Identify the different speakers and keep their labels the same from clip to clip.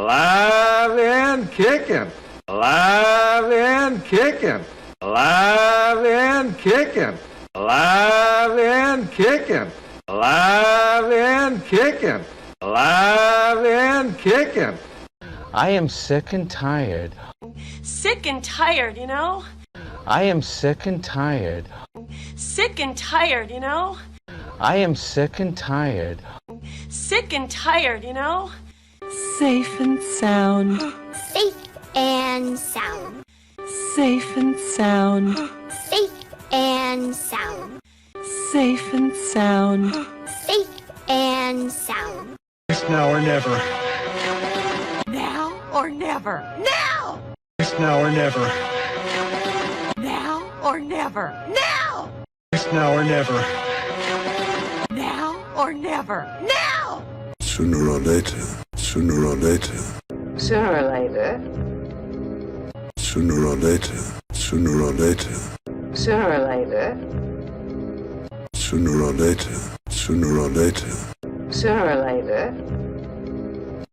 Speaker 1: Alive and kicking. Alive and kicking. Alive and kicking. Alive and kicking. Alive and kicking. Alive and kicking.
Speaker 2: I am sick and tired.
Speaker 3: Sick and tired, you know?
Speaker 2: I am sick and tired.
Speaker 3: Sick and tired, you know?
Speaker 2: I am sick and tired.
Speaker 3: Sick and tired, you know?
Speaker 4: Safe and sound.
Speaker 5: Safe and sound.
Speaker 4: Safe and sound.
Speaker 5: Safe and sound.
Speaker 4: Safe and sound.
Speaker 5: Safe and sound.
Speaker 6: It's now or never.
Speaker 4: Now or never. Now!
Speaker 6: It's now or never.
Speaker 4: Now or never. Now!
Speaker 6: It's now or never.
Speaker 4: Now or never. Now!
Speaker 7: Sooner or later. Sooner or later.
Speaker 2: Sooner or later.
Speaker 7: Sooner or later. Sooner or later.
Speaker 2: Sooner or later.
Speaker 7: Sooner or later. Sooner or later.
Speaker 2: Sooner or later.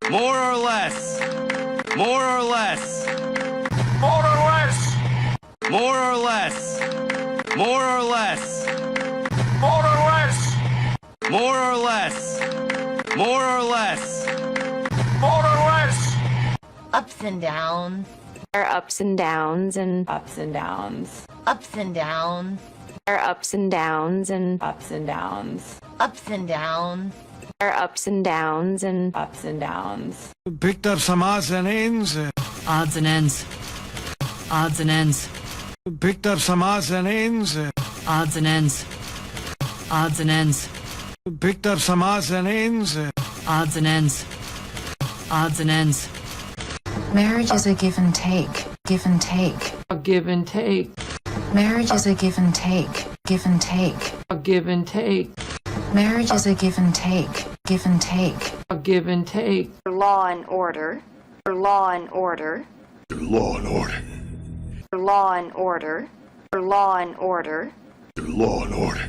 Speaker 1: More or less. More or less.
Speaker 6: More or less.
Speaker 1: More or less. More or less.
Speaker 6: More or less.
Speaker 1: More or less. More or less.
Speaker 6: More or less.
Speaker 4: Ups and downs.
Speaker 8: There are ups and downs and
Speaker 4: Ups and downs. Ups and downs.
Speaker 8: there are ups and downs and
Speaker 4: Ups and downs. Ups and downs.
Speaker 8: there are ups and downs and
Speaker 4: Ups and downs.
Speaker 6: Picked up some odds and ends.
Speaker 4: Odds and ends. Odds and ends.
Speaker 6: Picked up some odds and ends.
Speaker 4: Odds and ends. Odds and ends.
Speaker 6: Picked up some odds and ends.
Speaker 4: Odds and ends. Odds and ends.
Speaker 9: Marriage is a give and take, give and take.
Speaker 4: A give and take.
Speaker 9: Marriage is a give and take, give and take.
Speaker 4: A give and take.
Speaker 9: Marriage is a give and take, give and take.
Speaker 4: A give and take.
Speaker 8: for law and order, for law and order,
Speaker 7: Law and order.
Speaker 8: for law and order, for law and order,
Speaker 7: Law and order.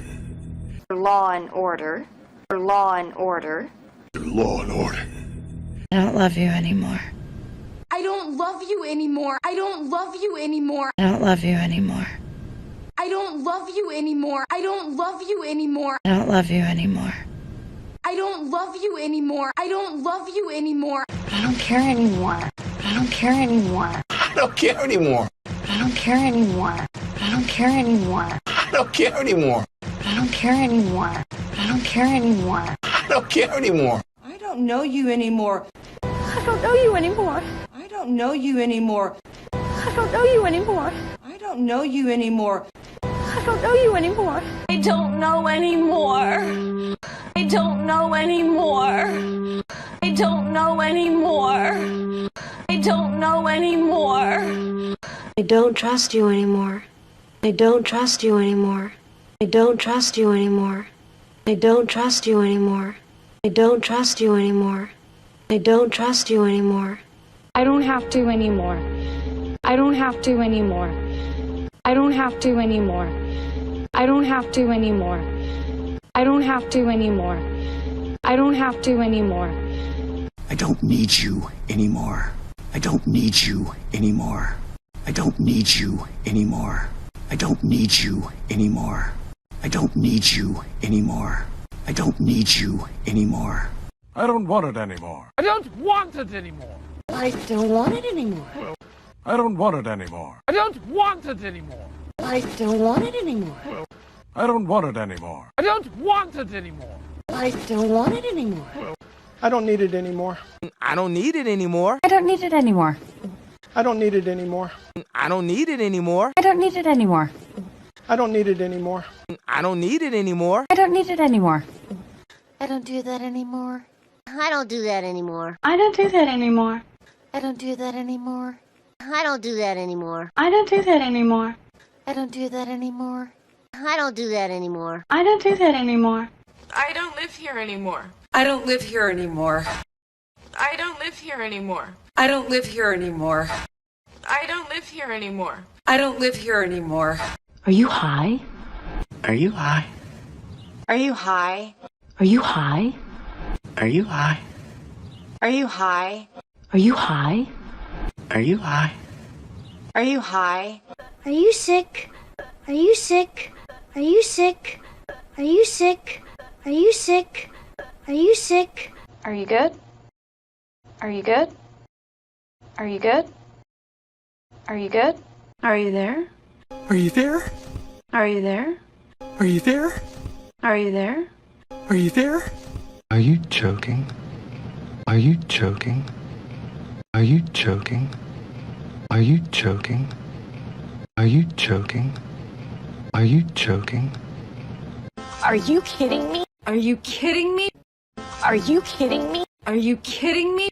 Speaker 8: for law and order, for law and order.
Speaker 7: Law and order.
Speaker 9: I don't love you anymore.
Speaker 3: I don't love you anymore. I don't love you anymore.
Speaker 9: I don't love you anymore.
Speaker 3: I don't love you anymore. I don't love you anymore.
Speaker 9: I don't love you anymore.
Speaker 3: I don't love you anymore. I don't love you anymore.
Speaker 9: I don't care anymore. I don't care anymore.
Speaker 1: I don't care anymore.
Speaker 9: I don't care anymore. I don't care anymore.
Speaker 1: I don't care anymore.
Speaker 9: I don't care anymore. I don't care anymore.
Speaker 1: I don't care anymore.
Speaker 4: I don't know you anymore.
Speaker 3: I don't know you anymore.
Speaker 4: I don't know you anymore.
Speaker 3: I don't know you anymore.
Speaker 4: I don't know you anymore.
Speaker 3: I don't know you anymore. I don't know anymore. I don't know anymore. I don't know anymore. I don't know anymore.
Speaker 9: I don't trust you anymore. I don't trust you anymore. I don't trust you anymore. I don't trust you anymore. I don't trust you anymore. I don't trust you anymore.
Speaker 8: I don't have to anymore. I don't have to anymore. I don't have to anymore. I don't have to anymore. I don't have to anymore. I don't have to anymore.
Speaker 10: I don't need you anymore. I don't need you anymore. I don't need you anymore. I don't need you anymore. I don't need you anymore. I don't need you anymore.
Speaker 6: I don't want it anymore.
Speaker 1: I don't want it anymore.
Speaker 9: I don't want it anymore.
Speaker 6: I don't want it anymore.
Speaker 1: I don't want it anymore.
Speaker 9: I don't want it anymore.
Speaker 6: I don't want it anymore.
Speaker 1: I don't want it anymore.
Speaker 9: I don't want it anymore.
Speaker 6: I don't need it anymore.
Speaker 1: I don't need it anymore.
Speaker 8: I don't need it anymore.
Speaker 6: I don't need it anymore.
Speaker 1: I don't need it anymore.
Speaker 8: I don't need it anymore.
Speaker 6: I don't need it anymore.
Speaker 1: I don't need it anymore.
Speaker 8: I don't need it anymore.
Speaker 9: I don't do that anymore.
Speaker 5: I don't do that anymore.
Speaker 8: I don't do that anymore.
Speaker 9: I don't do that anymore.
Speaker 5: I don't do that anymore.
Speaker 8: I don't do that anymore.
Speaker 9: I don't do that anymore.
Speaker 5: I don't do that anymore.
Speaker 8: I don't do that anymore.
Speaker 3: I don't live here anymore.
Speaker 4: I don't live here anymore.
Speaker 3: I don't live here anymore.
Speaker 4: I don't live here anymore.
Speaker 3: I don't live here anymore.
Speaker 4: I don't live here anymore.
Speaker 9: Are you high?
Speaker 10: Are you high?
Speaker 4: Are you high?
Speaker 9: Are you high?
Speaker 10: Are you high?
Speaker 4: Are you high? Are you high?
Speaker 10: Are you high?
Speaker 3: Are you high?
Speaker 9: Are you sick? Are you sick? Are you sick? Are you sick? Are you sick? Are you sick?
Speaker 8: Are you good? Are you good? Are you good? Are you good? Are you there?
Speaker 6: Are you there?
Speaker 8: Are you there?
Speaker 6: Are you there?
Speaker 8: Are you there?
Speaker 6: Are you there?
Speaker 7: Are you choking? Are you choking? Are you choking? Are you choking? Are you choking? Are you choking?
Speaker 3: Are you kidding me?
Speaker 4: Are you kidding me?
Speaker 3: Are you kidding me?
Speaker 4: Are you kidding me?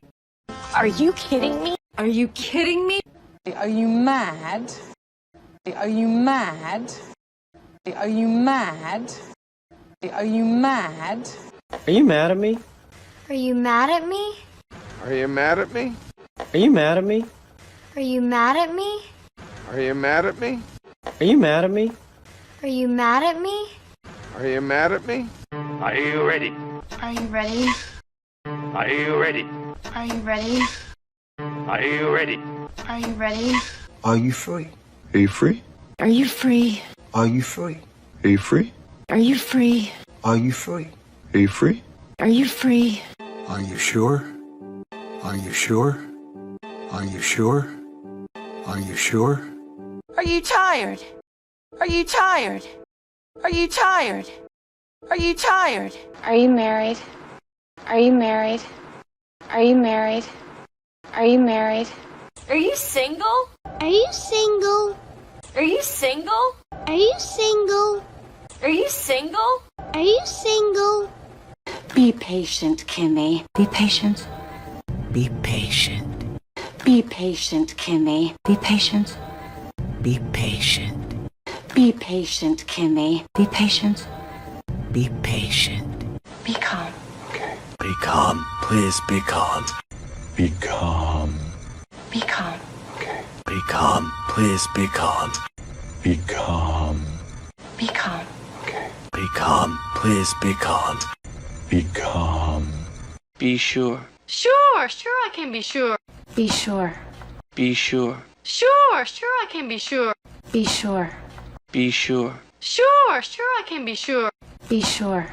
Speaker 3: Are you kidding me?
Speaker 4: Are you kidding me?
Speaker 11: Are you mad? Are you mad? Are you mad? Are you mad?
Speaker 12: Are you mad at me?
Speaker 9: Are you mad at me?
Speaker 1: Are you mad at me?
Speaker 12: Are you mad at me?
Speaker 9: Are you mad at me?
Speaker 1: Are you mad at me?
Speaker 12: Are you mad at me?
Speaker 9: Are you mad at me?
Speaker 1: Are you mad at me?
Speaker 13: Are you ready?
Speaker 9: Are you ready?
Speaker 13: Are you ready?
Speaker 9: Are you ready?
Speaker 13: Are you ready?
Speaker 9: Are you ready?
Speaker 7: Are you free? Are you free?
Speaker 4: Are you free?
Speaker 7: Are you free? Are you free?
Speaker 4: Are you free?
Speaker 7: Are you free? Are you free?
Speaker 4: Are you free?
Speaker 7: Are you sure? Are you sure? Are you sure? Are you sure?
Speaker 3: Are you tired? Are you tired? Are you tired? Are you tired?
Speaker 8: Are you married? Are you married? Are you married? Are you married?
Speaker 3: Are you single?
Speaker 9: Are you single?
Speaker 3: Are you single?
Speaker 9: Are you single?
Speaker 3: Are you single?
Speaker 9: Are you single?
Speaker 4: Be patient, Kimmy. Be patient.
Speaker 10: Be patient.
Speaker 4: Be patient, Kimmy. Be patient.
Speaker 10: Be patient.
Speaker 4: Be patient, Kimmy. Be patient.
Speaker 10: Be patient.
Speaker 4: Be calm.
Speaker 10: Be calm. Please be calm. Be calm.
Speaker 4: Be calm.
Speaker 10: Be calm. Please be calm. Be calm.
Speaker 4: Be calm.
Speaker 10: Be calm. Please be calm. Be calm.
Speaker 13: Be sure.
Speaker 8: Sure I can be sure.
Speaker 4: Be sure.
Speaker 13: Be sure.
Speaker 8: Sure I can be sure.
Speaker 4: Be sure.
Speaker 13: Be sure.
Speaker 8: Sure I can be sure.
Speaker 4: Be sure.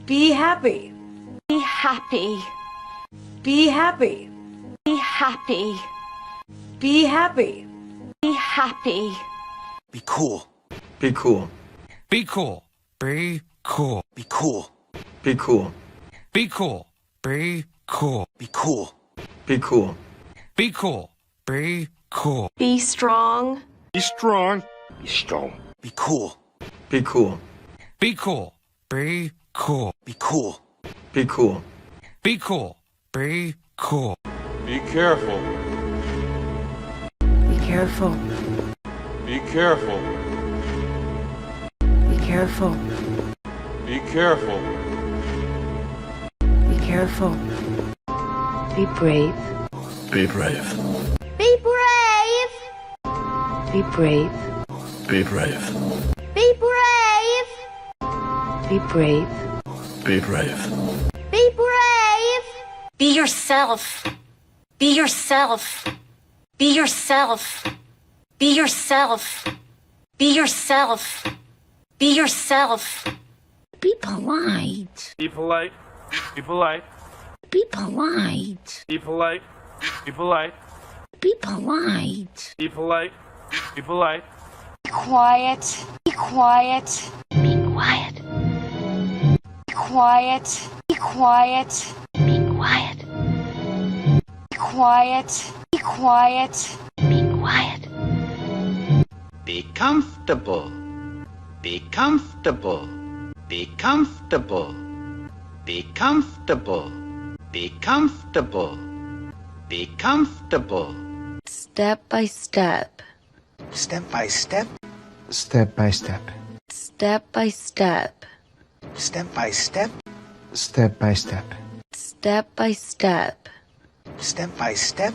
Speaker 3: Be happy. Be happy. Be happy. Be happy. Be happy. Be happy.
Speaker 10: Be cool.
Speaker 7: Be cool.
Speaker 1: Be cool. Be cool.
Speaker 10: Be cool.
Speaker 7: Be cool.
Speaker 1: Be cool. Be cool.
Speaker 10: Be cool.
Speaker 7: Be cool.
Speaker 1: Be cool. Be cool.
Speaker 3: Be strong.
Speaker 1: Be strong. Be strong.
Speaker 10: Be cool.
Speaker 7: Be cool.
Speaker 1: Be cool. Be cool.
Speaker 10: Be cool.
Speaker 7: Be cool.
Speaker 1: Be cool. Be cool.
Speaker 6: Be careful.
Speaker 4: Be careful.
Speaker 6: Be careful.
Speaker 4: Be careful.
Speaker 6: Be careful.
Speaker 4: Be careful. Be brave.
Speaker 7: Be brave.
Speaker 9: Be brave!
Speaker 4: Be brave.
Speaker 7: Be brave.
Speaker 9: Be brave!
Speaker 4: Be brave.
Speaker 7: Be brave.
Speaker 9: Be brave!
Speaker 3: Be yourself. Be yourself. Be yourself. Be yourself. Be yourself. Be yourself.
Speaker 4: Be polite.
Speaker 13: Be polite. Be polite.
Speaker 4: Be polite.
Speaker 13: Be polite. Be polite.
Speaker 4: Be polite.
Speaker 13: Be polite. Be polite.
Speaker 8: Be quiet. Be quiet.
Speaker 4: Be quiet.
Speaker 8: Be quiet. Be quiet.
Speaker 4: Be quiet.
Speaker 8: Be quiet. Be quiet.
Speaker 4: Be quiet.
Speaker 10: Be comfortable. Be comfortable. Be comfortable. Be comfortable. Be comfortable. Be comfortable.
Speaker 4: Step by step.
Speaker 10: Step by step.
Speaker 7: Step by step.
Speaker 4: Step by step.
Speaker 10: Step by step.
Speaker 7: Step by step.
Speaker 4: Step by step.
Speaker 10: Step by step.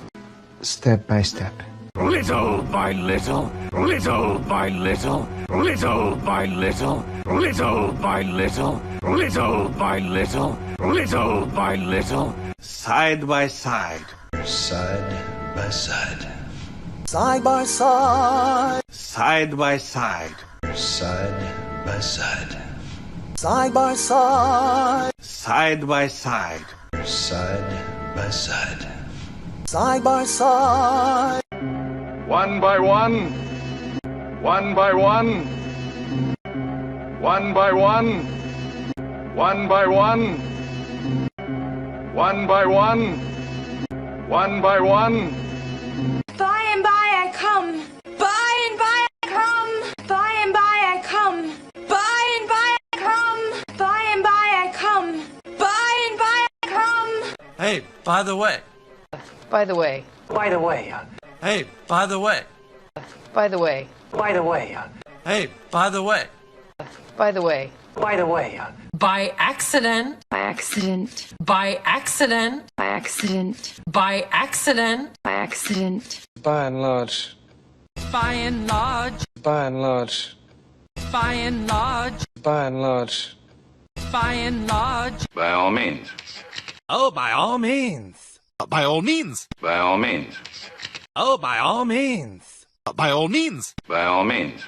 Speaker 7: Step by step.
Speaker 6: Little by little, little by little, little by little, little by little, little by little, little by little.
Speaker 1: Side by side.
Speaker 7: Side by side.
Speaker 10: Side by side.
Speaker 1: Side by side.
Speaker 7: Side by side.
Speaker 10: Side by side.
Speaker 1: Side by side.
Speaker 7: Side by side.
Speaker 10: Side by side.
Speaker 6: One by one. One by one. One by one. One by one. One by one. One by one.
Speaker 3: By and by I come. By and by I come. By and by I come. By and by I come. By and by I come. By and by I come.
Speaker 1: Hey, by the way.
Speaker 11: By the way.
Speaker 10: By the way.
Speaker 1: Hey, by the way.
Speaker 11: By the way.
Speaker 10: By the way.
Speaker 1: Hey, by the way.
Speaker 11: By the way.
Speaker 10: By the way.
Speaker 4: By accident.
Speaker 8: By accident.
Speaker 4: By accident.
Speaker 8: By accident.
Speaker 4: By accident.
Speaker 8: By accident.
Speaker 12: By and large.
Speaker 4: By and large.
Speaker 12: By and large.
Speaker 4: By and large.
Speaker 12: By and large.
Speaker 4: By and large.
Speaker 6: By all means.
Speaker 1: Oh, by all means.
Speaker 6: By all means. By all means.
Speaker 1: Oh, by all means.
Speaker 6: By all means. By all means.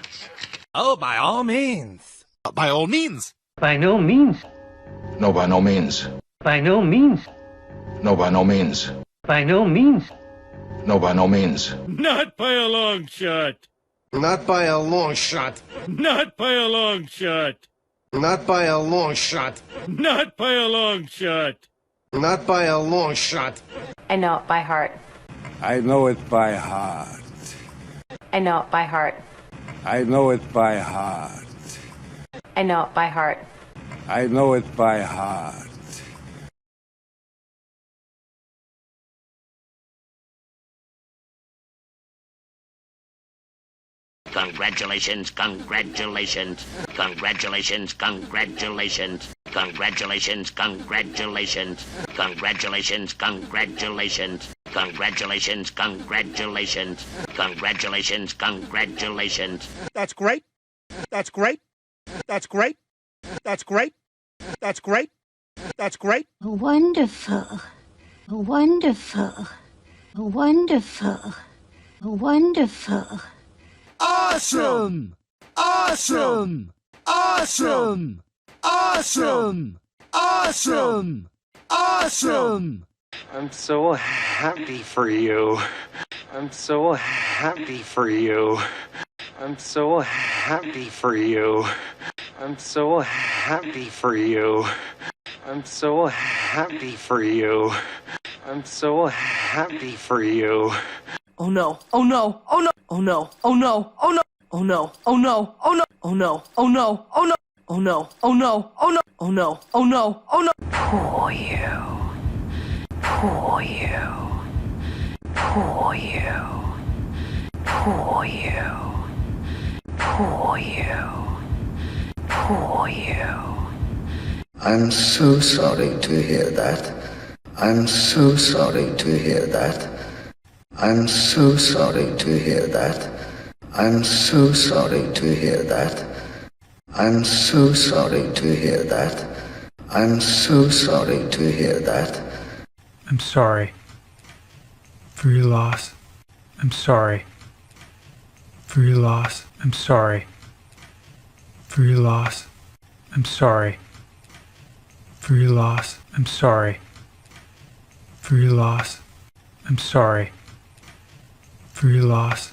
Speaker 1: Oh, by all means.
Speaker 6: By all means.
Speaker 14: By no means.
Speaker 6: No, by no means.
Speaker 14: By no means.
Speaker 6: No, by no means.
Speaker 14: By no means.
Speaker 6: No, by no means.
Speaker 13: Not by a long shot.
Speaker 6: Not by a long shot.
Speaker 13: Not by a long shot.
Speaker 6: Not by a long shot.
Speaker 13: Not by a long shot.
Speaker 6: Not by a long shot.
Speaker 8: I know it by heart.
Speaker 6: I know it by heart.
Speaker 8: I know it by heart.
Speaker 6: I know it by heart.
Speaker 8: I know it by heart.
Speaker 6: I know it by heart.
Speaker 10: Congratulations, congratulations, congratulations, congratulations, congratulations, congratulations, congratulations, congratulations, congratulations, congratulations, congratulations, congratulations.
Speaker 6: That's great. That's great. That's great. That's great. That's great. That's great.
Speaker 9: Wonderful. Wonderful. Wonderful. Wonderful.
Speaker 6: Awesome! Awesome! Awesome! Awesome! Awesome! Awesome!
Speaker 12: I'm so happy for you. I'm so happy for you. I'm so happy for you. I'm so happy for you. I'm so happy for you. I'm so happy for you.
Speaker 4: Oh no, oh no, oh no, oh no, oh no, oh no, oh no, oh no, oh no, oh no, oh no, oh no, oh no, oh no, oh no, oh no, oh no, oh no. Poor you. Poor you. Poor you. Poor you. Poor you. Poor you.
Speaker 7: I'm so sorry to hear that. I'm so sorry to hear that. I'm so sorry to hear that. I'm so sorry to hear that. I'm so sorry to hear that. I'm so sorry to hear that.
Speaker 15: I'm sorry for your loss. I'm sorry for your loss. I'm sorry for your loss. I'm sorry for your loss. I'm sorry for your loss. I'm sorry for your loss.